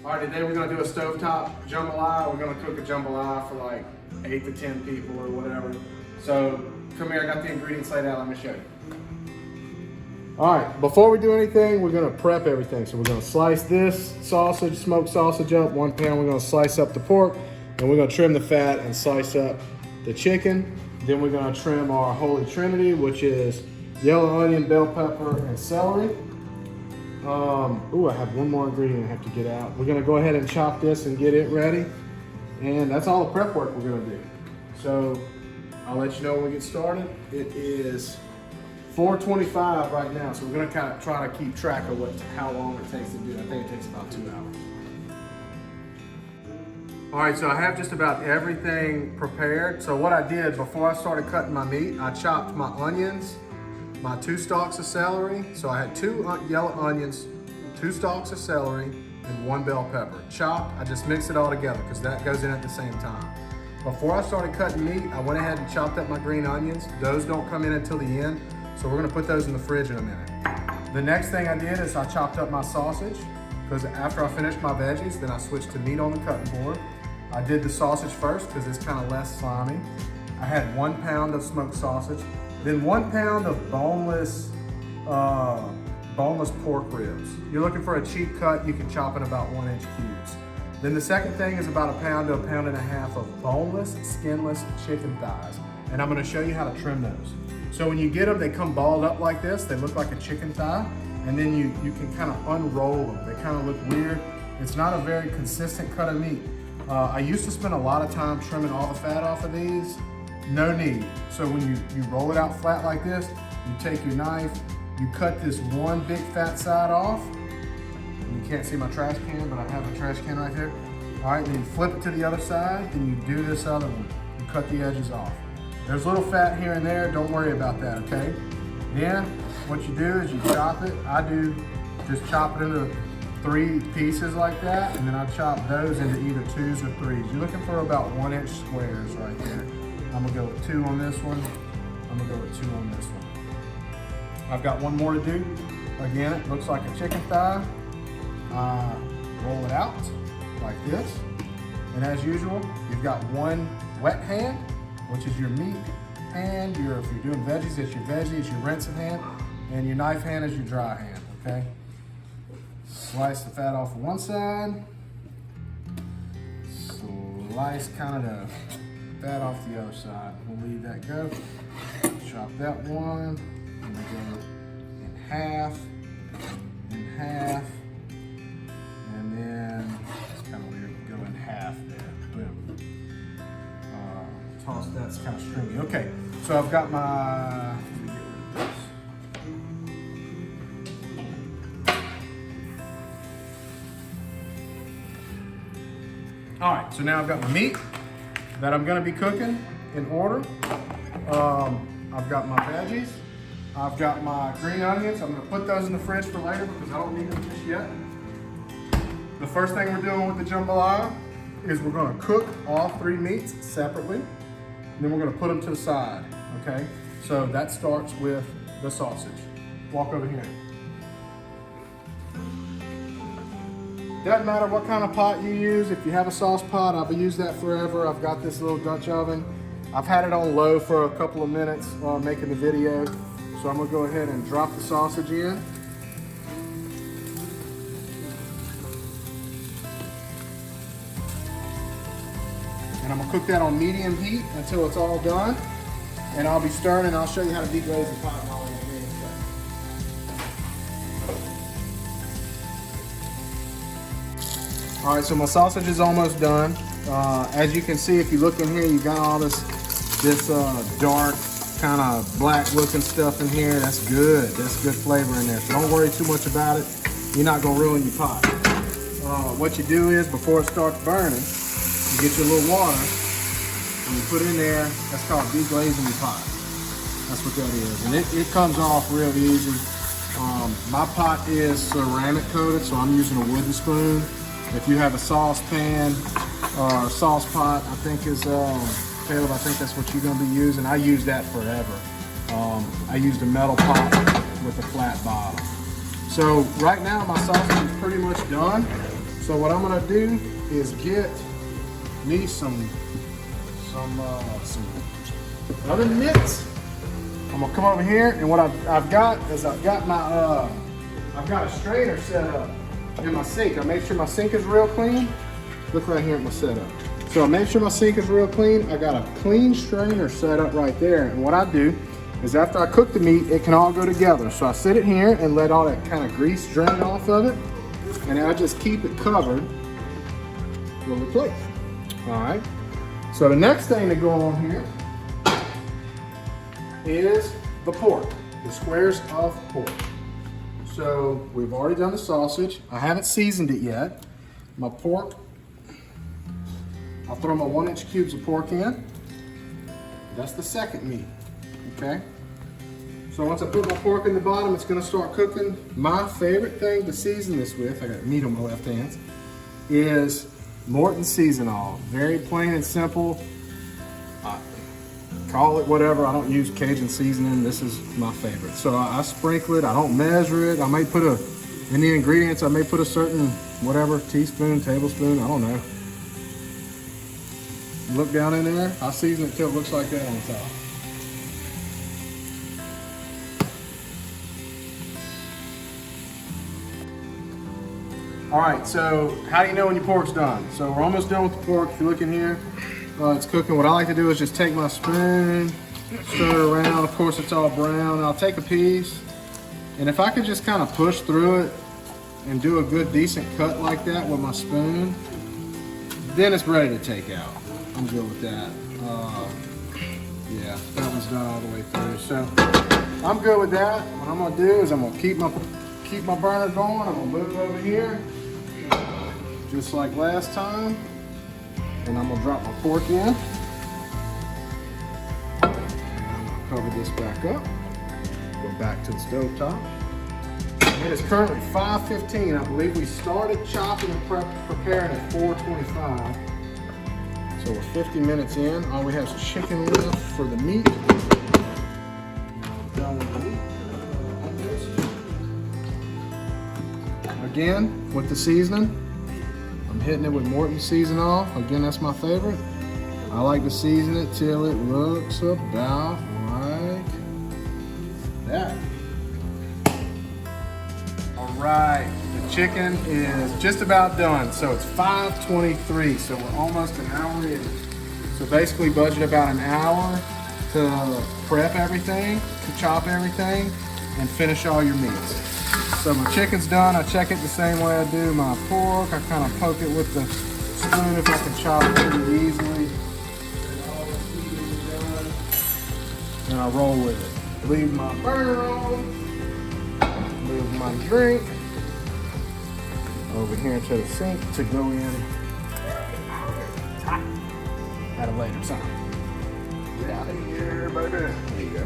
All right, today we're gonna do a stovetop jambalaya. We're gonna cook a jambalaya for like 8 to 10 people or whatever. So come here, I got the ingredients laid out, let me show you. All right, before we do anything, we're gonna prep everything. So we're gonna slice this sausage, smoked sausage up, 1 pound. We're gonna slice up the pork, and we're gonna trim the fat and slice up the chicken. Then we're gonna trim our holy trinity, which is yellow onion, bell pepper, and celery. I have one more ingredient I have to get out. We're gonna go ahead and chop this and get it ready. And that's all the prep work we're gonna do. So I'll let you know when we get started. It is 4:25 right now, so we're gonna kind of try to keep track of how long it takes to do it. I think it takes about 2 hours. All right, so I have just about everything prepared. So what I did before I started cutting my meat, I chopped my onions, my 2 stalks of celery. So I had 2 yellow onions, 2 stalks of celery, and 1 bell pepper. Chopped, I just mixed it all together because that goes in at the same time. Before I started cutting meat, I went ahead and chopped up my green onions. Those don't come in until the end, so we're gonna put those in the fridge in a minute. The next thing I did is I chopped up my sausage, because after I finished my veggies, then I switched to meat on the cutting board. I did the sausage first because it's kind of less slimy. I had 1 pound of smoked sausage, then 1 pound of boneless pork ribs. You're looking for a cheap cut, you can chop in about 1-inch cubes. Then the second thing is about 1 pound to 1.5 pounds of boneless, skinless chicken thighs. And I'm gonna show you how to trim those. So when you get them, they come balled up like this. They look like a chicken thigh. And then you can kind of unroll them. They kind of look weird. It's not a very consistent cut of meat. I used to spend a lot of time trimming all the fat off of these. No need. So when you roll it out flat like this, you take your knife, you cut this one big fat side off. You can't see my trash can, but I have a trash can right there. All right, then you flip it to the other side, then you do this other one. You cut the edges off. There's little fat here and there, don't worry about that, okay? Then what you do is you chop it. I do just chop it into 3 pieces like that, and then I chop those into either 2s or 3s. You're looking for about 1-inch squares right there. I'm gonna go with 2 on this one. I'm gonna go with 2 on this one. I've got 1 more to do. Again, it looks like a chicken thigh. Roll it out like this. And as usual, you've got 1 wet hand, which is your meat hand. If you're doing veggies, it's your veggies, your rinsing hand, and your knife hand is your dry hand, okay? Slice the fat off of one side. Slice kind of the fat off the other side. We'll leave that go. Chop that one. And we go in half, and then it's kind of weird. Go in half there. Boom. Toss that's kind of stringy. Okay, so I've got my. Let me get rid of this. All right, so now I've got my meat that I'm going to be cooking in order. I've got my veggies. I've got my green onions. I'm gonna put those in the fridge for later because I don't need them just yet. The first thing we're doing with the jambalaya is we're gonna cook all 3 meats separately, and then we're gonna put them to the side, okay? So that starts with the sausage. Walk over here. Doesn't matter what kind of pot you use. If you have a sauce pot, I've used that forever. I've got this little Dutch oven. I've had it on low for a couple of minutes while making the video. So I'm gonna go ahead and drop the sausage in. And I'm gonna cook that on medium heat until it's all done. And I'll be stirring, and I'll show you how to deglaze the pot while I'm doing it. All right, so my sausage is almost done. As you can see, if you look in here, you got all this dark, kind of black looking stuff in here. That's good. That's good flavor in there. So don't worry too much about it. You're not gonna ruin your pot. What you do is, before it starts burning, you get your little water and you put in there. That's called deglazing your pot. That's what that is. And it comes off real easy. My pot is ceramic coated, so I'm using a wooden spoon. If you have a saucepan or a sauce pot, I think is Caleb, I think that's what you're gonna be using. I use that forever. I used a metal pot with a flat bottom. So right now my sausage is pretty much done. So what I'm gonna do is get me some other mitts. I'm gonna come over here, and what I've got is I've got a strainer set up in my sink. I make sure my sink is real clean. Look right here at my setup. So I make sure my sink is real clean. I got a clean strainer set up right there. And what I do is after I cook the meat, it can all go together. So I sit it here and let all that kind of grease drain off of it. And I just keep it covered with a plate. All right. So the next thing to go on here is the pork, the squares of pork. So we've already done the sausage. I haven't seasoned it yet. My pork, I'll throw my 1-inch cubes of pork in. That's the second meat, okay? So once I put my pork in the bottom, it's gonna start cooking. My favorite thing to season this with, I got meat on my left hand, is Morton Season-All. Very plain and simple. Call it whatever, I don't use Cajun seasoning. This is my favorite. So I sprinkle it, I don't measure it. I may put in the ingredients, I may put a certain, whatever, teaspoon, tablespoon, I don't know. Look down in there, I season it till it looks like that on the top. All right, so how do you know when your pork's done? So we're almost done with the pork. If you look in here, it's cooking. What I like to do is just take my spoon, stir it around. Of course, it's all brown. I'll take a piece, and if I could just kind of push through it and do a good, decent cut like that with my spoon, then it's ready to take out. I'm good with that. Yeah, that one's done all the way through. So I'm good with that. What I'm gonna do is I'm gonna keep my burner going. I'm gonna move over here, just like last time. And I'm gonna drop my pork in. And I'm gonna cover this back up. Go back to the stove top. It is currently 5:15. I believe we started chopping and preparing at 4:25. So we're 50 minutes in. All we have is chicken left for the meat. Done with the meat. Again, with the seasoning, I'm hitting it with Morton Season-All. Again, that's my favorite. I like to season it till it looks about like that. All right, the chicken is just about done. So it's 5:23, so we're almost an hour in. So basically budget about an hour to prep everything, to chop everything, and finish all your meats. So my chicken's done. I check it the same way I do my pork. I kind of poke it with the spoon if I can chop it pretty easily. And I roll with it. Leave my burner on. Move my drink over here to the sink to go in at a later time. Get out of here, baby. There you go.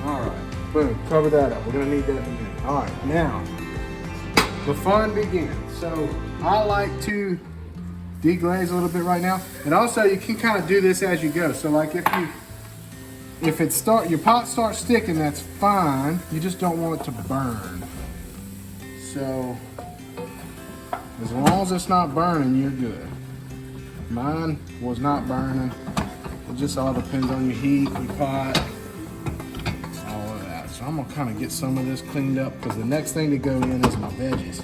All right. Boom, cover that up. We're gonna need that in a minute. All right, now, the fun begins. So I like to deglaze a little bit right now. And also you can kind of do this as you go. So like if your pot starts sticking, that's fine. You just don't want it to burn. So as long as it's not burning, you're good. Mine was not burning. It just all depends on your heat, your pot. So I'm gonna kind of get some of this cleaned up because the next thing to go in is my veggies.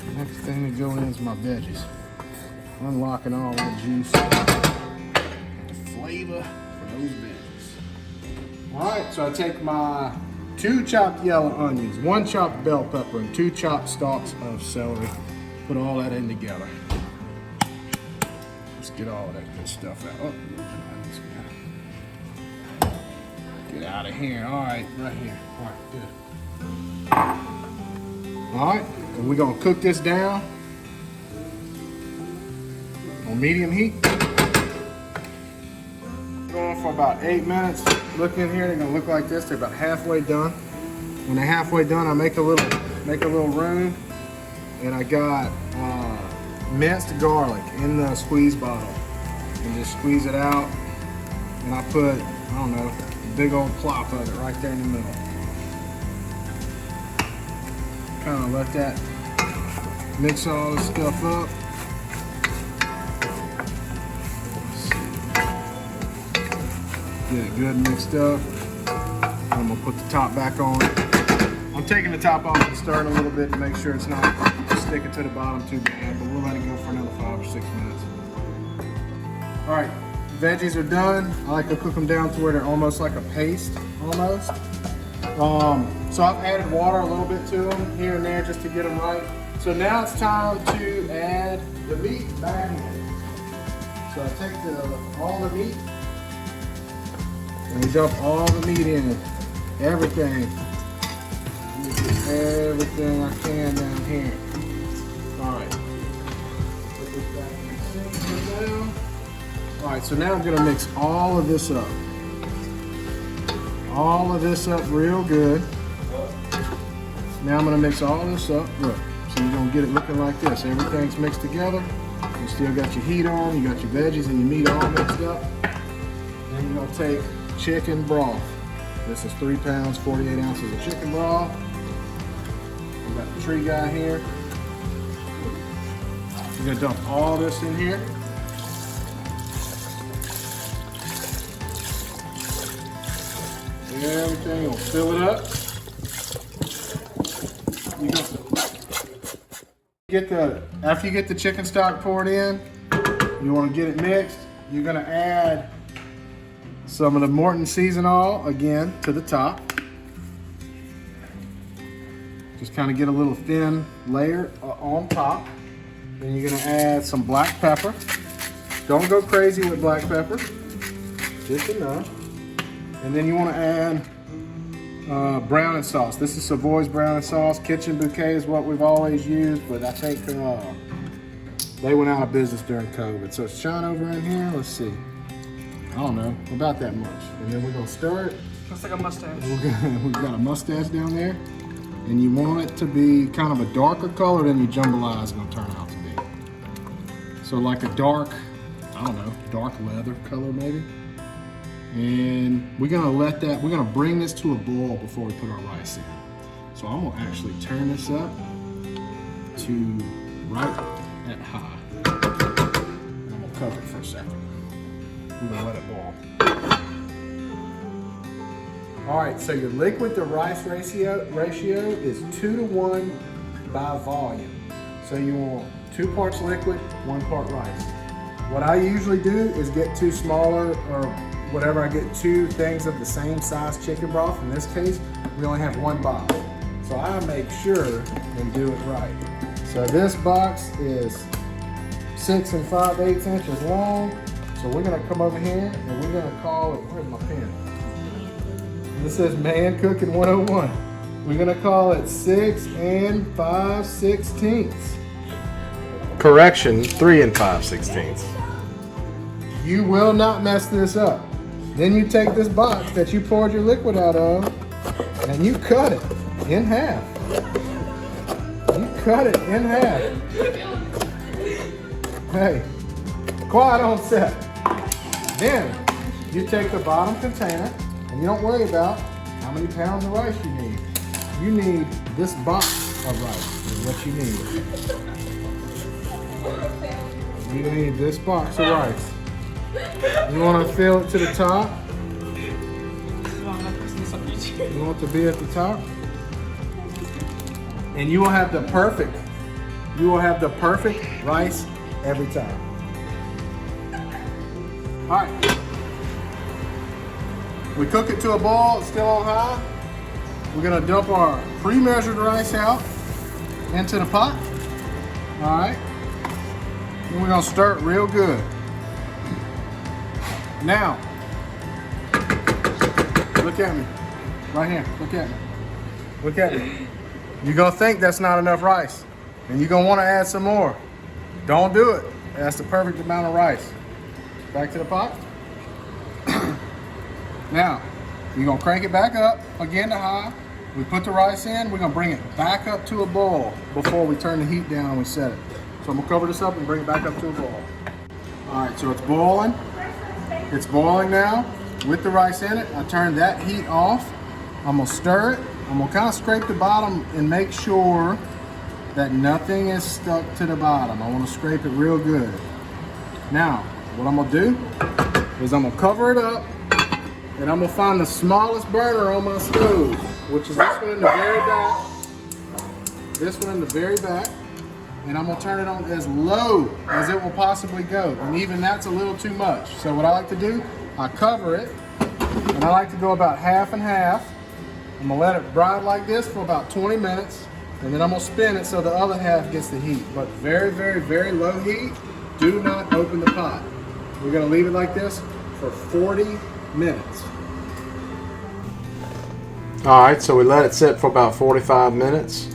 The next thing to go in is my veggies. Unlocking all that juice, the flavor for those veggies. All right, so I take my 2 chopped yellow onions, 1 chopped bell pepper, and 2 chopped stalks of celery. Put all that in together. Let's get all of that good stuff out. Oh, get out of here. All right, right here. All right, good. All right, and we're gonna cook this down on medium heat. Going for about 8 minutes. Look in here, they're gonna look like this. They're about halfway done. When they're halfway done, I make a little room, and I got minced garlic in the squeeze bottle, and just squeeze it out. And I put, I don't know, big old plop of it right there in the middle. kind of let that mix all this stuff up. Get it good mixed up. And we'll put the top back on. I'm taking the top off and stirring a little bit to make sure it's not sticking to the bottom too bad, but we'll let it go for another 5 or 6 minutes. All right, veggies are done. I like to cook them down to where they're almost like a paste, almost. So I've added water a little bit to them here and there just to get them right. So now it's time to add the meat back in. So I take all the meat and we dump all the meat in, everything. Everything I can down here. All right. Put this back in the sink now. All right, so now I'm gonna mix all of this up. All of this up real good. Now I'm gonna mix all this up. Look, so you're gonna get it looking like this. Everything's mixed together. You still got your heat on, you got your veggies and your meat all mixed up. Then you're gonna take chicken broth. This is 3 pounds, 48 ounces of chicken broth. We got the tree guy here. We're gonna dump all this in here. Everything will fill it up. After you get the chicken stock poured in, you want to get it mixed. You're gonna add some of the Morton season oil again to the top. Just kind of get a little thin layer on top. Then you're gonna add some black pepper. Don't go crazy with black pepper, just enough. And then you want to add browning sauce. This is Savoy's browning sauce. Kitchen Bouquet is what we've always used, but I think they went out of business during COVID. So it's shine over in here. Let's see. I don't know, about that much. And then we're gonna stir it. Looks like a mustache. We've got a mustache down there. And you want it to be kind of a darker color than your jambalaya is gonna turn out to be. So like a dark, I don't know, dark leather color maybe. And we're gonna bring this to a boil before we put our rice in. So I'm gonna actually turn this up to right at high. I'm gonna cover it for a second. We're gonna let it boil. All right, so your liquid to rice ratio is 2 to 1 by volume. So you want 2 parts liquid, 1 part rice. What I usually do is get 2 smaller or whatever, I get 2 things of the same size chicken broth. In this case, we only have 1 box. So I make sure and do it right. So this box is 6 5/8 inches long. So we're gonna come over here and we're gonna call it, where's my pen? This says Man Cooking 101. We're gonna call it 6 5/16. Correction, 3 5/16. You will not mess this up. Then you take this box that you poured your liquid out of and you cut it in half. You cut it in half. Hey, quiet on set. Then you take the bottom container and you don't worry about how many pounds of rice you need. You need this box of rice is what you need. You need this box of rice. You want to fill it to the top. You want it to be at the top. And you will have the perfect rice every time. All right. We cook it to a boil, it's still on high. We're gonna dump our pre-measured rice out into the pot. All right. And we're gonna stir it real good. Now, look at me, right here, look at me. Look at me. You're gonna think that's not enough rice, and you're gonna wanna add some more. Don't do it. That's the perfect amount of rice. Back to the pot. Now, you're gonna crank it back up, again to high. We put the rice in, we're gonna bring it back up to a boil before we turn the heat down and we set it. So I'm gonna cover this up and bring it back up to a boil. All right, so it's boiling. It's boiling now with the rice in it. I turned that heat off. I'm gonna stir it I'm gonna kind of scrape the bottom and make sure that nothing is stuck to the bottom. I wanna scrape it real good. Now, what I'm gonna do is I'm gonna cover it up and I'm gonna find the smallest burner on my stove, which is this one in the very back. This one in the very back. And I'm gonna turn it on as low as it will possibly go. And even that's a little too much. So what I like to do, I cover it, and I like to go about half and half. I'm gonna let it bride like this for about 20 minutes, and then I'm gonna spin it so the other half gets the heat. But very, very, very low heat. Do not open the pot. We're gonna leave it like this for 40 minutes. All right, so we let it sit for about 45 minutes.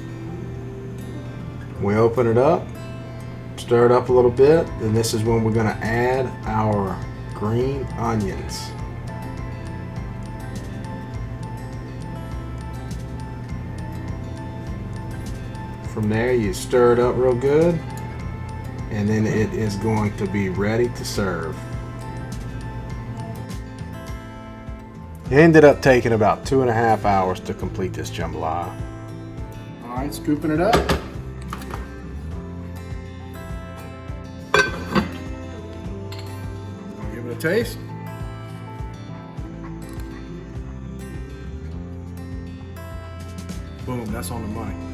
We open it up, stir it up a little bit, and this is when we're gonna add our green onions. From there, you stir it up real good, and then it is going to be ready to serve. It ended up taking about 2.5 hours to complete this jambalaya. All right, scooping it up. Give it a taste. Boom, that's on the money.